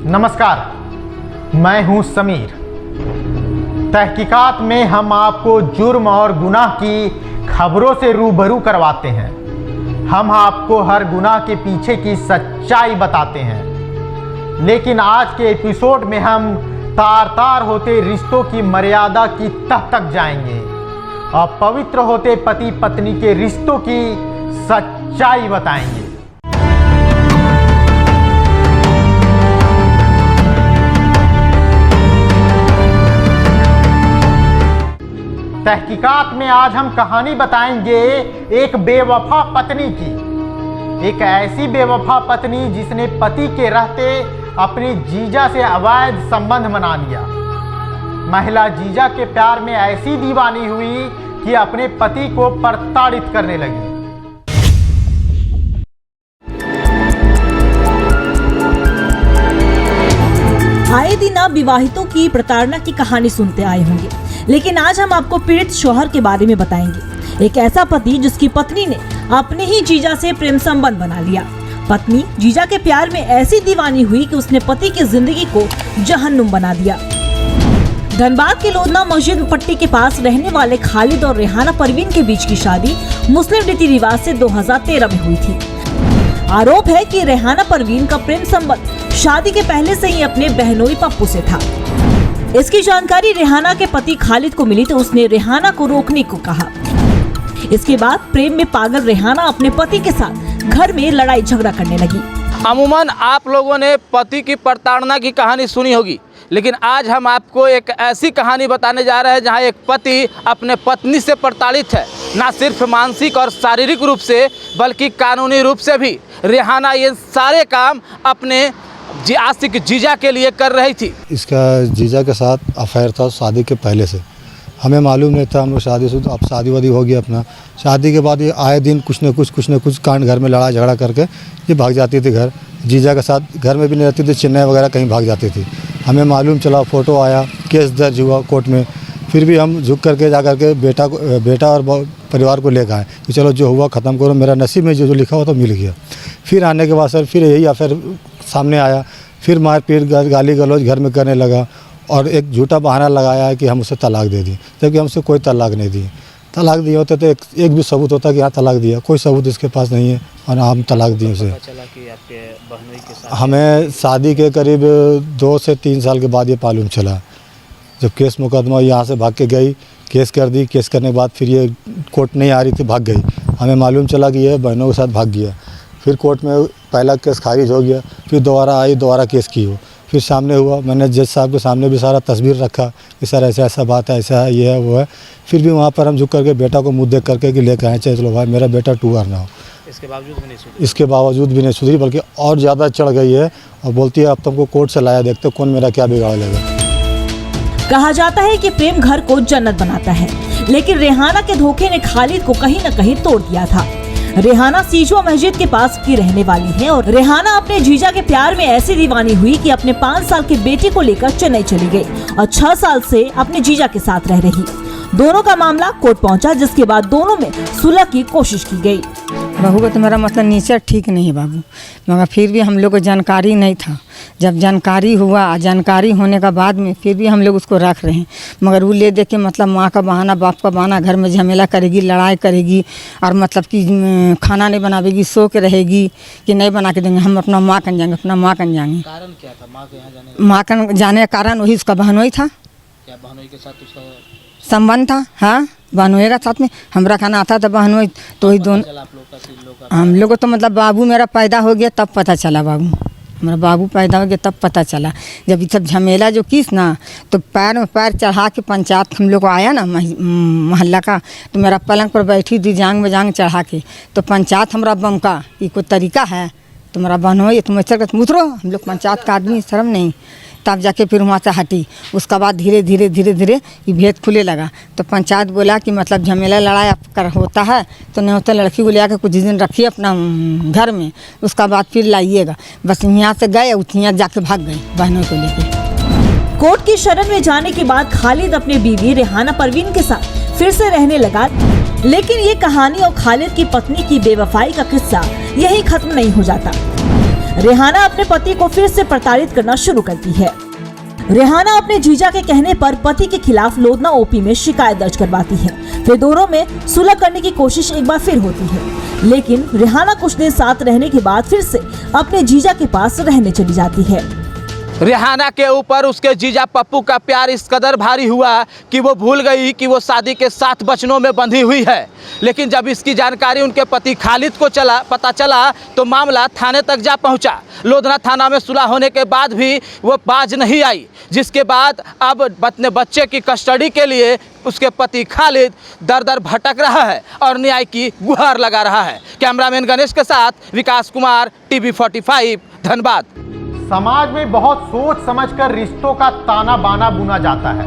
नमस्कार, मैं हूं समीर। तहकीकात में हम आपको जुर्म और गुनाह की खबरों से रूबरू करवाते हैं। हम आपको हर गुनाह के पीछे की सच्चाई बताते हैं। लेकिन आज के एपिसोड में हम तार तार होते रिश्तों की मर्यादा की तह तक जाएंगे और पवित्र होते पति पत्नी के रिश्तों की सच्चाई बताएंगे। तहकीकात में आज हम कहानी बताएंगे एक बेवफा पत्नी की। एक ऐसी बेवफा पत्नी जिसने पति के रहते अपनी जीजा से अवैध संबंध बना लिया। महिला जीजा के प्यार में ऐसी दीवानी हुई कि अपने पति को प्रताड़ित करने लगी। आए दिन आप विवाहितों की प्रताड़ना की कहानी सुनते आए होंगे, लेकिन आज हम आपको पीड़ित शौहर के बारे में बताएंगे। एक ऐसा पति जिसकी पत्नी ने अपने ही जीजा से प्रेम संबंध बना लिया। पत्नी जीजा के प्यार में ऐसी दीवानी हुई कि उसने पति की जिंदगी को जहन्नुम बना दिया। धनबाद के लोधना मस्जिद पट्टी के पास रहने वाले खालिद और रेहाना परवीन के बीच की शादी मुस्लिम रीति रिवाज से 2013 में हुई थी। आरोप है कि रेहाना परवीन का प्रेम संबंध शादी के पहले से ही अपने बहनोई पप्पू से था। इसकी जानकारी रेहाना के पति खालिद को मिली तो उसने रेहाना को रोकने को कहा। इसके बाद प्रेम में पागल रेहाना अपने पति के साथ घर में लड़ाई झगड़ा करने लगी। अमूमन आप लोगों ने पति की प्रताड़ना की कहानी सुनी होगी, लेकिन आज हम आपको एक ऐसी कहानी बताने जा रहे हैं जहां एक पति अपने पत्नी से प्रताड़ित है, न सिर्फ मानसिक और शारीरिक रूप से बल्कि कानूनी रूप से भी। रेहाना ये सारे काम अपने आशिक जीजा के लिए कर रही थी। इसका जीजा के साथ अफेयर था शादी के पहले से। हमें मालूम नहीं था। हम लोग शादीशुदा, अब शादी वादी हो गया अपना। शादी के बाद ये आए दिन कुछ न कुछ कांड घर में लड़ा झगड़ा करके ये भाग जाती थी घर। जीजा के साथ घर में भी नहीं रहती थी, चेन्नई वगैरह कहीं भाग जाती थी। हमें मालूम चला, फ़ोटो आया, केस दर्ज हुआ कोर्ट में। फिर भी हम झुक करके जा करके बेटा और परिवार को लेकर आए कि चलो जो हुआ ख़त्म करो, मेरा नसीब में जो लिखा हुआ तो मिल गया। फिर आने के बाद सर फिर यही अफेयर सामने आया। फिर मारपीट गाली गलौज घर में करने लगा और एक झूठा बहाना लगाया कि हम उसे तलाक दे दी, जबकि हमसे कोई तलाक नहीं दी। तलाक दिए होते तो एक भी सबूत होता कि हाँ तलाक दिया, कोई सबूत इसके पास नहीं है और हम तलाक दिए उसे। हमें शादी के करीब 2 से 3 साल के बाद ये मालूम चला, जब केस मुकदमा यहाँ से भाग के गई, केस कर दी। केस करने के बाद फिर ये कोर्ट नहीं आ रही थी, भाग गई। हमें मालूम चला कि ये बहनों के साथ भाग गया। फिर कोर्ट में पहला केस खारिज हो गया, फिर दोबारा आई, दोबारा केस की हो। फिर सामने हुआ, मैंने जज साहब के सामने भी सारा तस्वीर रखा कि सर ऐसा बात है, ऐसा है, ये है, वो है। फिर भी वहाँ पर हम झुक करके बेटा को मुँह देख करके कि लेकर आए, चलो भाई मेरा बेटा टूअर ना हो। इसके बावजूद भी नहीं सुधरी, बल्कि और ज़्यादा चढ़ गई है और बोलती है अब तुमको कोर्ट से लाया, देखते कौन मेरा क्या बिगाड़ लेगा। कहा जाता है कि प्रेम घर को जन्नत बनाता है, लेकिन रेहाना के धोखे ने खालिद को कहीं न कहीं तोड़ दिया था। रेहाना सीजवा मस्जिद के पास की रहने वाली है और रेहाना अपने जीजा के प्यार में ऐसी दीवानी हुई कि अपने 5 साल के बेटे को लेकर चेन्नई चली गई और 6 साल से अपने जीजा के साथ रह रही। दोनों का मामला कोर्ट पहुंचा, जिसके बाद दोनों में सुलह की कोशिश की गई। बहू का तुम्हारा मतलब नेचर ठीक नहीं है बाबू, मगर फिर भी हम लोग को जानकारी नहीं था। जब जानकारी हुआ, जानकारी होने का बाद में फिर भी हम लोग उसको रख रहे हैं, मगर वो ले दे के मतलब माँ का बहाना, बाप का बहाना, घर में झमेला करेगी, लड़ाई करेगी और मतलब कि खाना नहीं बनावेगी, सो के रहेगी कि नहीं बना के देंगे, हम अपना माँ कन जाएंगे, अपना माँ कन जाएंगे। कारण क्या था माँ के यहाँ जाने? माँ कन जाने का कारण वही उसका बहनोई था। क्या बहनोई के साथ उसका संबंध था? हाँ, बहनोई का साथ में हमरा खाना आता था बहनोई, तो ही दोनों हम लोग को तो मतलब बाबू मेरा पैदा हो गया तब पता चला। बाबू हमारा बाबू पैदा हो गया तब पता चला। जब ये सब झमेला जो किस ना, तो पैर में पैर चढ़ा के पंचायत हम लोग को आया ना मोहल्ला का, तो मेरा पलंग पर बैठी दी जांग में जांग चढ़ा के, तो पंचायत हमारा बमका ये कोई तरीका है? तुम्हारा बहनोई तुम चल कर उतरो, हम लोग पंचायत का आदमी, शर्म नहीं। तब जाके फिर वहाँ से हटी। उसका बाद धीरे धीरे ये भेद खुले लगा। तो पंचायत बोला कि मतलब झमेला लड़ाई कर होता है तो नहीं होता, लड़की को ले आकर कुछ दिन रखिए अपना घर में, उसका बाद फिर लाइएगा। बस यहाँ से गए, यहाँ जाके भाग गए बहनों को लेके। कोर्ट की शरण में जाने के बाद खालिद अपनी बीवी रेहाना परवीन के साथ फिर से रहने लगा, लेकिन ये कहानी और खालिद की पत्नी की बेवफाई का किस्सा यही खत्म नहीं हो जाता। रेहाना अपने पति को फिर से प्रताड़ित करना शुरू करती है। रेहाना अपने जीजा के कहने पर पति के खिलाफ लोधना ओपी में शिकायत दर्ज करवाती है। फिर दोनों में सुलह करने की कोशिश एक बार फिर होती है, लेकिन रेहाना कुछ दिन साथ रहने के बाद फिर से अपने जीजा के पास रहने चली जाती है। रेहाना के ऊपर उसके जीजा पप्पू का प्यार इस कदर भारी हुआ कि वो भूल गई कि वो शादी के 7 बचनों में बंधी हुई है। लेकिन जब इसकी जानकारी उनके पति खालिद को पता चला तो मामला थाने तक जा पहुंचा। लोधना थाना में सुलह होने के बाद भी वो बाज नहीं आई, जिसके बाद अब अपने बच्चे की कस्टडी के लिए उसके पति खालिद दर दर भटक रहा है और न्याय की गुहार लगा रहा है। कैमरामैन गणेश के साथ विकास कुमार, TV 45, धनबाद। समाज में बहुत सोच समझकर रिश्तों का ताना बाना बुना जाता है,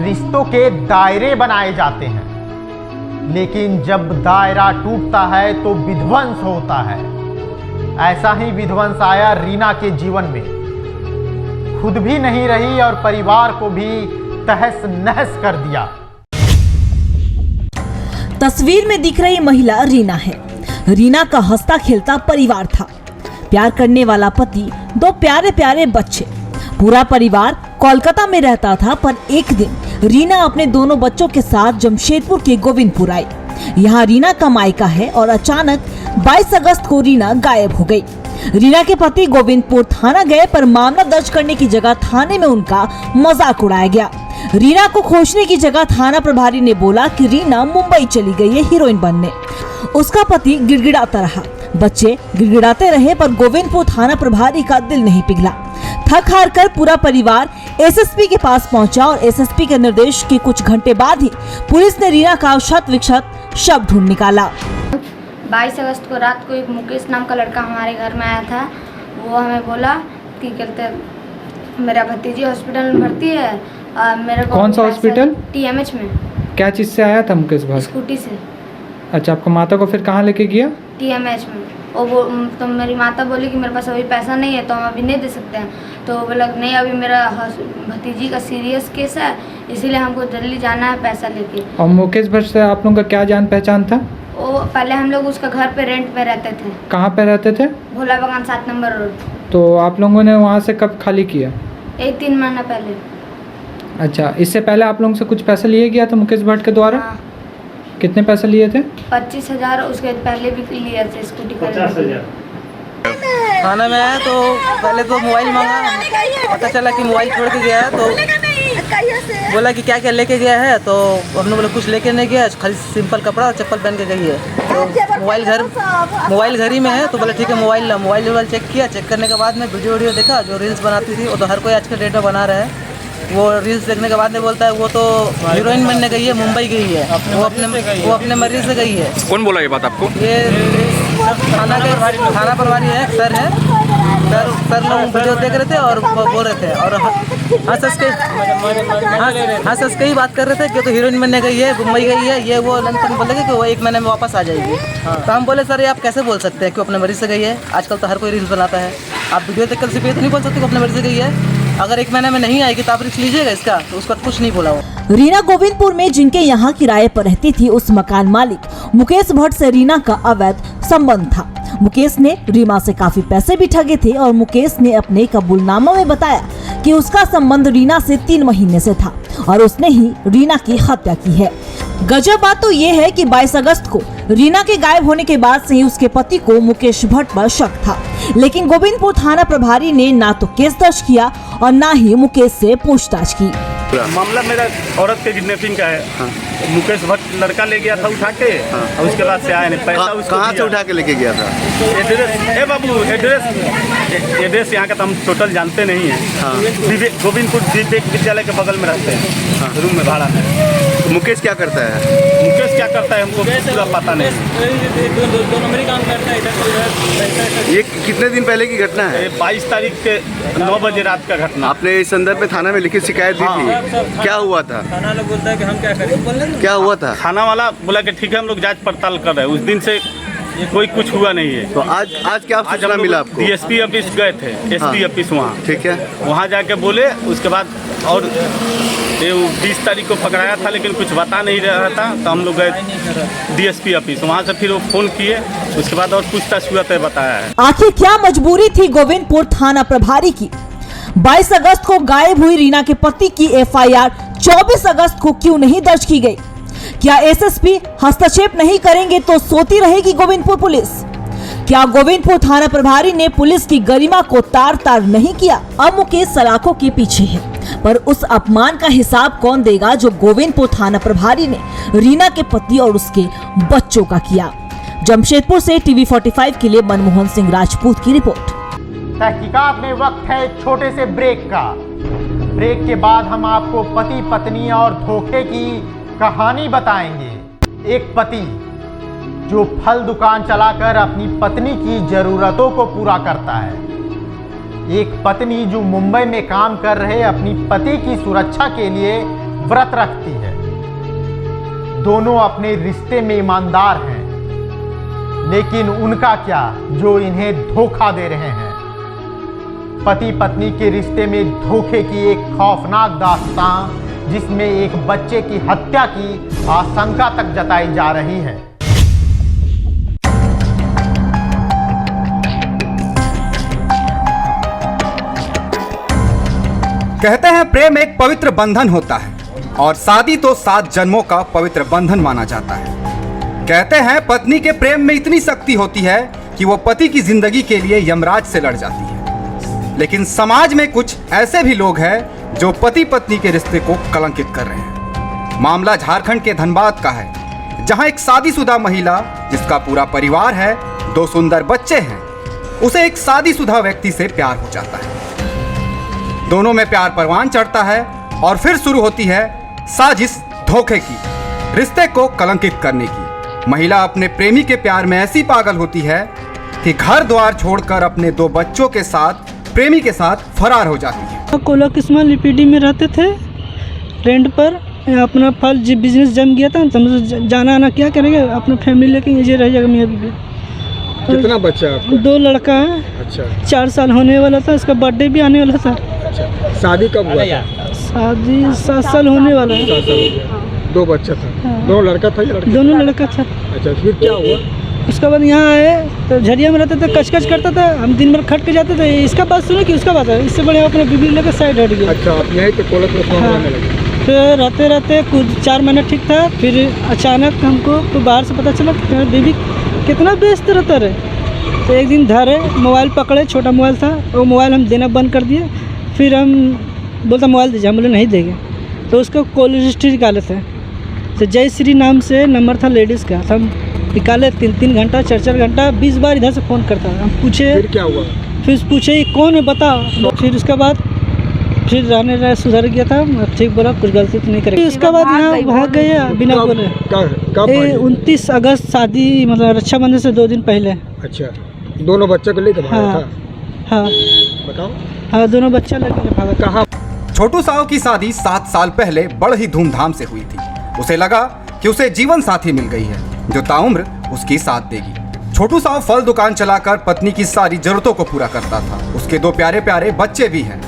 रिश्तों के दायरे बनाए जाते हैं, लेकिन जब दायरा टूटता है तो विध्वंस होता है। ऐसा ही विध्वंस आया रीना के जीवन में। खुद भी नहीं रही और परिवार को भी तहस नहस कर दिया। तस्वीर में दिख रही महिला रीना है। रीना का हंसता खेलता परिवार था, प्यार करने वाला पति, 2 प्यारे प्यारे बच्चे। पूरा परिवार कोलकाता में रहता था, पर एक दिन रीना अपने दोनों बच्चों के साथ जमशेदपुर के गोविंदपुर आई। यहाँ रीना का मायका है और अचानक 22 अगस्त को रीना गायब हो गई। रीना के पति गोविंदपुर थाना गए, पर मामला दर्ज करने की जगह थाने में उनका मजाक उड़ाया गया। रीना को खोजने की जगह थाना प्रभारी ने बोला कि रीना मुंबई चली गई है हीरोइन बनने। उसका पति गिड़गिड़ाता रहा, बच्चे गिड़गिड़ाते रहे, पर गोविंदपुर थाना प्रभारी का दिल नहीं पिघला। थक हार कर पूरा परिवार एसएसपी के पास पहुंचा और एसएसपी के निर्देश के कुछ घंटे बाद ही पुलिस ने रीना का शत विक्षत शव ढूंढ निकाला। 22 अगस्त को रात को एक मुकेश नाम का लड़का हमारे घर में आया था। वो हमें बोला कि कहते मेरा भतीजी हॉस्पिटल में भर्ती है, मेरे को कौन सा हॉस्पिटल? TMH में। क्या चीज़ से आया था मुकेश भाई? स्कूटी से। अच्छा, आपका माता को फिर कहाँ लेके गया? TMH में। और वो तो मेरी माता बोली कि मेरे पास अभी पैसा नहीं है तो हम अभी नहीं दे सकते हैं। तो बोला नहीं, अभी मेरा भतीजी का सीरियस केस है, इसीलिए हमको जल्दी जाना है पैसा लेके। और मुकेश भट्ट से आप लोगों का क्या जान पहचान था? वो पहले हम लोग उसका घर पे रेंट पे रहते थे। कहाँ पे रहते थे? भोला बागान 7 नंबर रोड। तो आप लोगों ने वहाँ से कब खाली किया? 3 महीना पहले। अच्छा, इससे पहले आप लोगों से कुछ पैसा लिए गया था मुकेश भट्ट के द्वारा? हाँ। कितने पैसे लिए थे? 25,000। उसके पहले भी लिए थे स्कूटी का। 50,000। थाने में आया तो पहले तो मोबाइल मांगा, पता चला कि मोबाइल छोड़ के गया है, तो बोला कि क्या क्या लेके गया है, तो हमने बोला कुछ लेके नहीं गया, खाली सिंपल कपड़ा और चप्पल पहन के गई है। तो मोबाइल घर ही में है, तो बोला ठीक है मोबाइल ला। मोबाइल चेक किया, चेक करने के बाद में वीडियो देखा, जो रील्स बनाती थी वो तो हर कोई आज के डेट में बना रहा है। वो रील्स देखने के बाद में बोलता है वो तो हीरोइन बनने गई है, मुंबई गई है, वो अपने मर्जी से गई है। कौन बोला ये बात आपको? ये थाना प्रभारी है, सर लोग वीडियो देख रहे थे और बोल रहे थे और हंस के ही बात कर रहे थे कि तो हीरोइन बनने गई है, मुंबई गई है, ये वो लंदन बोले कि वो 1 महीने में वापस आ जाएगी। तो हम बोले सर ये आप कैसे बोल सकते हैं कि अपने मर्जी से गई है? आजकल तो हर कोई रील्स बनाता है, आप वीडियो देखकर सिर्फ ये तो नहीं बोल सकते कि अपने मर्जी से गई है। अगर 1 महीने में नहीं आएगी तो आप रिस्क लीजिएगा इसका, तो उसका कुछ नहीं बोला वो। रीना गोविंदपुर में जिनके यहाँ किराए पर रहती थी, उस मकान मालिक मुकेश भट्ट से रीना का अवैध संबंध था। मुकेश ने रीमा से काफी पैसे भी ठगे थे और मुकेश ने अपने कबूलनामा में बताया कि उसका संबंध रीना से 3 महीने से था और उसने ही रीना की हत्या की है। गजब बात तो ये है कि 22 अगस्त को रीना के गायब होने के बाद से ही उसके पति को मुकेश भट्ट पर शक था, लेकिन गोविंदपुर थाना प्रभारी ने ना तो केस दर्ज किया और ना ही मुकेश से पूछताछ की। मामला मेरा औरत के किडनैपिंग का है। हाँ। मुकेश भट्ट लड़का ले गया था उठा के। हाँ। और उसके बाद से आया नहीं पैसा। कहाँ से उठा के लेके गया था? एड्रेस यहाँ का तो हम टोटल जानते नहीं है। हाँ। गोविंदपुर विद्यालय के बगल में रहते हैं। हाँ। रूम में भाड़ा में। तो मुकेश क्या करता है? मुकेश क्या करता है हमको पूरा पता नहीं। ये कितने दिन पहले की घटना है? 22 तारीख के 9 बजे रात का घटना। आपने इस संदर्भ में थाना में लिखित शिकायत दी थी? क्या हुआ था? थाना लोग बोलता है कि हम क्या करें? क्या हुआ था? थाना वाला बोला कि ठीक है हम लोग जांच पड़ताल कर रहे हैं। उस दिन से कोई कुछ हुआ नहीं है। तो आज क्या आज सूचना मिला आपको? DSP ऑफिस गए थे, SP ऑफिस वहाँ, ठीक है। वहाँ जाके बोले, उसके बाद और ये 20 तारीख को पकड़ाया था, लेकिन कुछ बता नहीं रहा था, तो हम लोग गए DSP ऑफिस, वहाँ से फिर वो फ़ोन किए, उसके बाद और पूछताछ हुआ तो बताया है। आखिर क्या मजबूरी थी गोविंदपुर थाना प्रभारी की? 22 अगस्त को गायब हुई रीना के पति की FIR 24 अगस्त को क्यों नहीं दर्ज की गई? क्या SSP हस्तक्षेप नहीं करेंगे तो सोती रहेगी गोविंदपुर पुलिस? क्या गोविंदपुर थाना प्रभारी ने पुलिस की गरिमा को तार तार नहीं किया? अब मुकेश सलाखों के पीछे है, पर उस अपमान का हिसाब कौन देगा जो गोविंदपुर थाना प्रभारी ने रीना के पति और उसके बच्चों का किया? जमशेदपुर से TV 45 के लिए मनमोहन सिंह राजपूत की रिपोर्ट। तहकीकात में वक्त है एक छोटे से ब्रेक का। ब्रेक के बाद हम आपको पति पत्नी और धोखे की कहानी बताएंगे। एक पति जो फल दुकान चलाकर अपनी पत्नी की जरूरतों को पूरा करता है, एक पत्नी जो मुंबई में काम कर रहे अपनी पति की सुरक्षा के लिए व्रत रखती है। दोनों अपने रिश्ते में ईमानदार हैं, लेकिन उनका क्या जो इन्हें धोखा दे रहे हैं। पति पत्नी के रिश्ते में धोखे की एक खौफनाक दास्तां, जिसमें एक बच्चे की हत्या की आशंका तक जताई जा रही है। कहते हैं प्रेम एक पवित्र बंधन होता है और शादी तो 7 जन्मों का पवित्र बंधन माना जाता है। कहते हैं पत्नी के प्रेम में इतनी शक्ति होती है कि वो पति की जिंदगी के लिए यमराज से लड़ जाती है। लेकिन समाज में कुछ ऐसे भी लोग हैं जो पति पत्नी के रिश्ते को कलंकित कर रहे हैं। मामला झारखंड के धनबाद का है, जहां एक शादीशुदा महिला जिसका पूरा परिवार है, 2 सुंदर बच्चे हैं, उसे एक शादीशुदा व्यक्ति से प्यार हो जाता है। दोनों में प्यार परवान चढ़ता है और फिर शुरू होती है साजिश धोखे की, रिश्ते को कलंकित करने की। महिला अपने प्रेमी के प्यार में ऐसी पागल होती है कि घर द्वार छोड़कर अपने 2 बच्चों के साथ प्रेमी के साथ फरार हो जाती है। कोला किस्मा लिपिडी में रहते थे रेंट पर। अपना फल बिजनेस जम गया था, तो मुझे जाना आना क्या करेंगे, अपना फैमिली लेके ये रह जाएगा मियाँ बीवी। कितना बच्चा है आपको? 2 लड़का है। अच्छा। 4 साल होने वाला था, इसका बर्थडे भी आने वाला था। अच्छा। शादी कब हुआ था? शादी 7 साल होने वाला है। 7 साल हो गया। 2 बच्चा था। हाँ। 2 लड़का था या लड़की? दोनों लड़का था। अच्छा, फिर क्या हुआ? उसके बाद यहाँ आए तो झरिया में रहते थे, कचकच करता था। हम दिन भर खट के जाते थे, इसका बात सुने कि उसका बात है, इससे बढ़िया अपने बीबी लेकर साइड हट गया। अच्छा, आप यहीं पे कोला किस्मा में रहने लगे? फिर रहते रहते कुछ 4 महीने ठीक था, फिर अचानक हमको तो बाहर से पता चला कि बीबी कितना व्यस्त रहता रहे। तो एक दिन धरे, मोबाइल पकड़े, छोटा मोबाइल था, वो मोबाइल हम देना बंद कर दिए। फिर हम बोलता मोबाइल दीजिए, हम बोले नहीं देंगे। तो उसका कॉल हिस्ट्री निकाले थे, तो जय श्री नाम से नंबर था लेडीज़ का, तो हम निकाले 3-3 घंटा 4-4 घंटा 20 बार इधर से फ़ोन करता है। हम पूछे फिर क्या हुआ? फिर पूछे ये कौन है बता। फिर उसके बाद फिर रहने रहे सुधर गया था, ठीक बोला कुछ गलती तो नहीं करेगी। उसके बाद यहाँ भाग गया बिना बोले। कब? 29 अगस्त शादी, मतलब रक्षाबंधन से 2 दिन पहले। अच्छा, दोनों बच्चों को लेकर भागा था? हाँ। बताओ। हाँ, दोनों बच्चा लेकर भागा। कहाँ? छोटू साहू की शादी 7 साल पहले बड़ ही धूमधाम से हुई थी। उसे लगा कि उसे जीवन साथी मिल गई है जो ताउम्र उसकी साथ देगी। छोटू साहू फल दुकान चलाकर पत्नी की सारी जरूरतों को पूरा करता था। उसके 2 प्यारे प्यारे बच्चे भी हैं।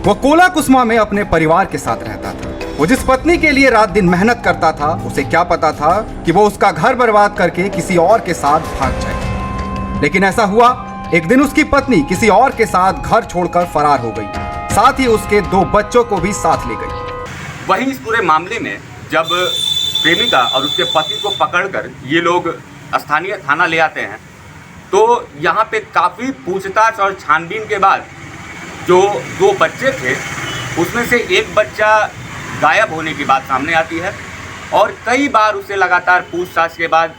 वो कोला कुस्मा में अपने परिवार के साथ रहता था। वो जिस पत्नी के लिए रात दिन मेहनत करता था, उसे क्या पता था कि वो उसका घर बर्बाद करके किसी और के साथ भाग जाए। लेकिन ऐसा हुआ, एक दिन उसकी पत्नी किसी और के साथ घर छोड़कर फरार हो गई, साथ ही उसके 2 बच्चों को भी साथ ले गई। वहीं इस पूरे मामले में जब प्रेमिका और उसके पति को पकड़कर ये लोग स्थानीय थाना ले आते हैं, तो यहाँ पे काफ़ी पूछताछ और छानबीन के बाद जो 2 बच्चे थे उसमें से एक बच्चा गायब होने की बात सामने आती है और कई बार उसे लगातार पूछताछ के बाद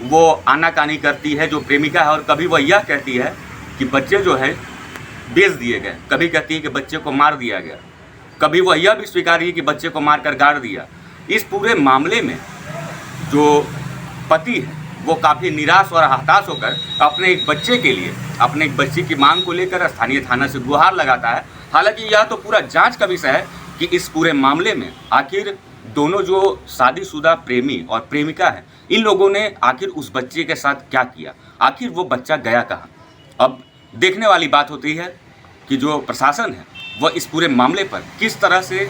वो आनाकानी करती है जो प्रेमिका है। और कभी वह यह कहती है कि बच्चे जो है बेच दिए गए, कभी कहती है कि बच्चे को मार दिया गया, कभी वह यह भी स्वीकार की कि बच्चे को मारकर गाड़ दिया। इस पूरे मामले में जो पति है वो काफ़ी निराश और हताश होकर अपने एक बच्चे के लिए, अपने एक बच्चे की मांग को लेकर स्थानीय थाना से गुहार लगाता है। हालांकि यह तो पूरा जांच का विषय है कि इस पूरे मामले में आखिर दोनों जो शादीशुदा प्रेमी और प्रेमिका है इन लोगों ने आखिर उस बच्चे के साथ क्या किया, आखिर वो बच्चा गया कहाँ। अब देखने वाली बात होती है कि जो प्रशासन है वह इस पूरे मामले पर किस तरह से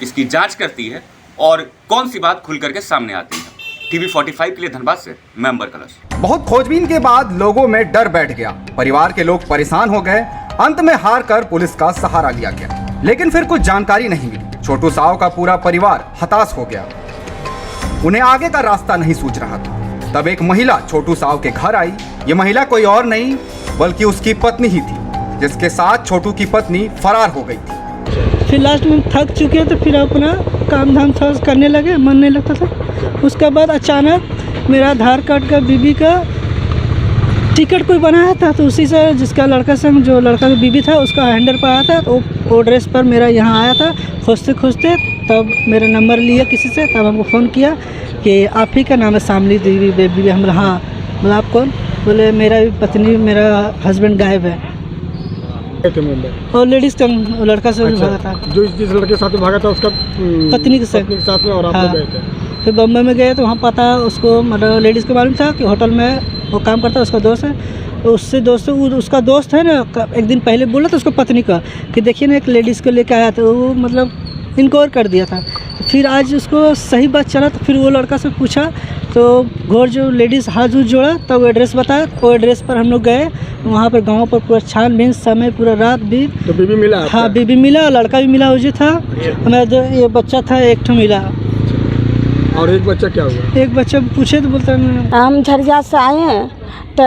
इसकी जांच करती है और कौन सी बात खुल करके सामने आती है। टीवी 45 के लिए धनबाद से मैं अंबर कलश। बहुत खोजबीन के बाद लोगों में डर बैठ गया, परिवार के लोग परेशान हो गए। अंत में हार कर पुलिस का सहारा लिया गया, लेकिन फिर कुछ जानकारी नहीं मिली। छोटू साव का पूरा परिवार हताश हो गया, उन्हें आगे का रास्ता नहीं सूझ रहा था। तब एक महिला छोटू साव के घर आई। ये महिला कोई और नहीं बल्कि उसकी पत्नी ही थी, जिसके साथ छोटू की पत्नी फरार हो गई थी। फिर लास्ट में थक चुके तो फिर अपना काम धाम था करने लगे, मन नहीं लगता था। उसके बाद अचानक मेरा आधार कार्ड का बीबी का टिकट कोई बनाया था, तो उसी से जिसका लड़का संग जो लड़का का बीबी था उसका हैंडल पर आया था, तो वो एड्रेस पर मेरा यहाँ आया था। खोजते खोजते तब मेरा नंबर लिया किसी से, तब हमको फ़ोन किया कि आप ही का नाम है शामली देवी बेबी। हम बोला हाँ। बोला आप कौन? बोले मेरा पत्नी मेरा हस्बैंड गायब है। और लेडीज का लड़का से भागा था, जो जिस लड़के के साथ भागा था उसका पत्नी के साथ में, और आप लोग गए थे। फिर बम्बई में गए तो वहाँ पता उसको मतलब लेडीज़ को मालूम था कि होटल में वो काम करता है, उसका दोस्त है। तो उससे दोस्त उसका दोस्त है ना, एक दिन पहले बोला था उसको पत्नी का कि देखिए ना एक लेडीज़ को लेकर आया था, वो मतलब इनकोर कर दिया था। फिर आज उसको सही बात चला तो फिर वो लड़का से पूछा तो घोर जो लेडीज़ हाथ उठ जोड़ा तब वो एड्रेस बताया। वो एड्रेस पर हम लोग गए, वहाँ पर गांव पर पूरा छानबीन समय पूरा रात भी। तो बीबी मिला? हाँ बीबी मिला, लड़का भी मिला, उसे था हमारा जो ये बच्चा था एक ठो मिला। और एक बच्चा क्या हुआ? एक बच्चा पूछे तो बोलते हैं हम झरिया से आए हैं तो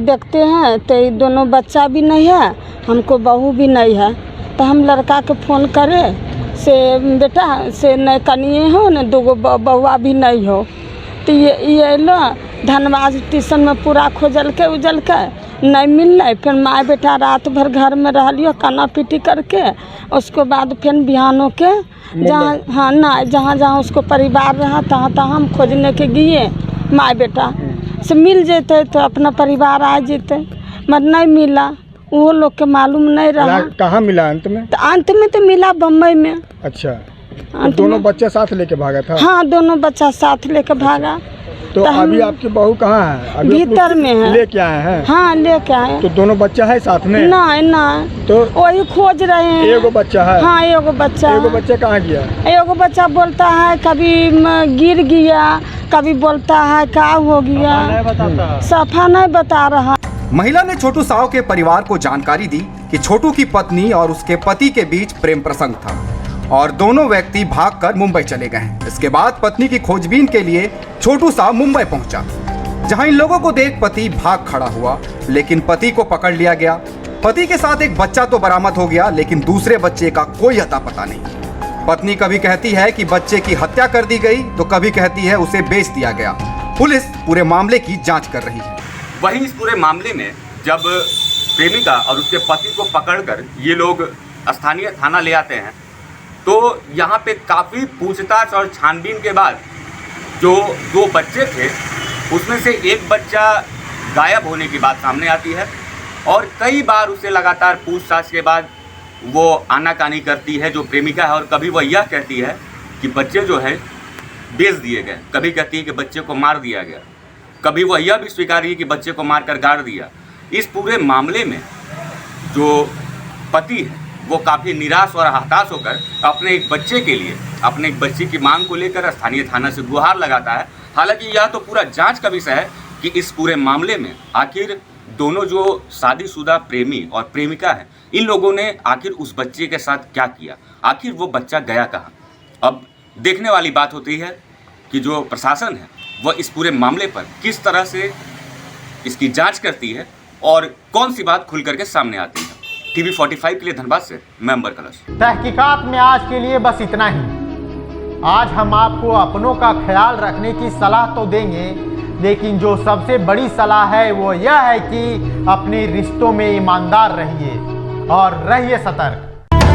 देखते हैं तो ये दोनों बच्चा भी नहीं है, हमको बहू भी नहीं है। तो हम लड़का के फ़ोन करे से बेटा से न कनिए हो न दो बउआ भी नहीं हो। तो ये लो धनबाद स्टेशन में पूरा खोजल के उजल के नहीं मिल रहा। फिर माँ बेटा रात भर घर में रह लियो काना पीटी करके। उसके बाद फिर बिहानों के जहाँ हाँ ना जहाँ जहाँ उसको परिवार रहा तहाँ तहाँ हम खोजने के गए। माँ बेटा से मिल जेते तो अपना परिवार आ जेते, मगर नहीं मिला, वो लोग के मालूम नहीं रहा। कहाँ मिला अंत में? तो अंत में तो मिला बम्बई में। अच्छा, तो दोनों बच्चे साथ लेके भागा था? हाँ दोनों बच्चा साथ लेके भागा। तो अभी आपकी बहू कहाँ है? अभी भीतर में है। लेके आए हैं? हाँ लेके आए। तो दोनों बच्चा है साथ में? नहीं नहीं, तो वही खोज रहे हैं। एगो बच्चा है? हाँ एगो बच्चा। एगो बच्चा कहाँ गया? एगो बच्चा बोलता है कभी गिर गया, कभी बोलता है क्या हो गया, सफा नहीं बता रहा। महिला ने छोटू साव के परिवार को जानकारी दी कि छोटू की पत्नी और उसके पति के बीच प्रेम प्रसंग था और दोनों व्यक्ति भागकर मुंबई चले गए। इसके बाद पत्नी की खोजबीन के लिए छोटू साव मुंबई पहुंचा, जहां इन लोगों को देख पति भाग खड़ा हुआ, लेकिन पति को पकड़ लिया गया। पति के साथ एक बच्चा तो बरामद हो गया, लेकिन दूसरे बच्चे का कोई अता पता नहीं। पत्नी कभी कहती है कि बच्चे की हत्या कर दी गई तो कभी कहती है उसे बेच दिया गया। पुलिस पूरे मामले की जाँच कर रही है। वहीं इस पूरे मामले में जब प्रेमिका और उसके पति को पकड़कर ये लोग स्थानीय थाना ले आते हैं तो यहाँ पे काफ़ी पूछताछ और छानबीन के बाद जो दो बच्चे थे उसमें से एक बच्चा गायब होने की बात सामने आती है और कई बार उसे लगातार पूछताछ के बाद वो आनाकानी करती है जो प्रेमिका है। और कभी वह यह कहती है कि बच्चे जो है बेच दिए गए, कभी कहती है कि बच्चे को मार दिया गया, कभी वह यह भी स्वीकार की कि बच्चे को मारकर गाड़ दिया। इस पूरे मामले में जो पति है वो काफ़ी निराश और हताश होकर अपने एक बच्चे के लिए, अपने एक बच्चे की मांग को लेकर स्थानीय थाना से गुहार लगाता है। हालांकि यह तो पूरा जांच का विषय है कि इस पूरे मामले में आखिर दोनों जो शादीशुदा प्रेमी और प्रेमिका है इन लोगों ने आखिर उस बच्चे के साथ क्या किया, आखिर वो बच्चा गया कहाँ। अब देखने वाली बात होती है कि जो प्रशासन है वह इस पूरे मामले पर किस तरह से इसकी जांच करती है और कौन सी बात खुल करके सामने आती है। टीवी 45 के लिए धनबाद से मैं अंबर कलश। तहकीकात में आज के लिए बस इतना ही। आज हम आपको अपनों का ख्याल रखने की सलाह तो देंगे, लेकिन जो सबसे बड़ी सलाह है वो यह है कि अपने रिश्तों में ईमानदार रहिए और रहिए सतर्क।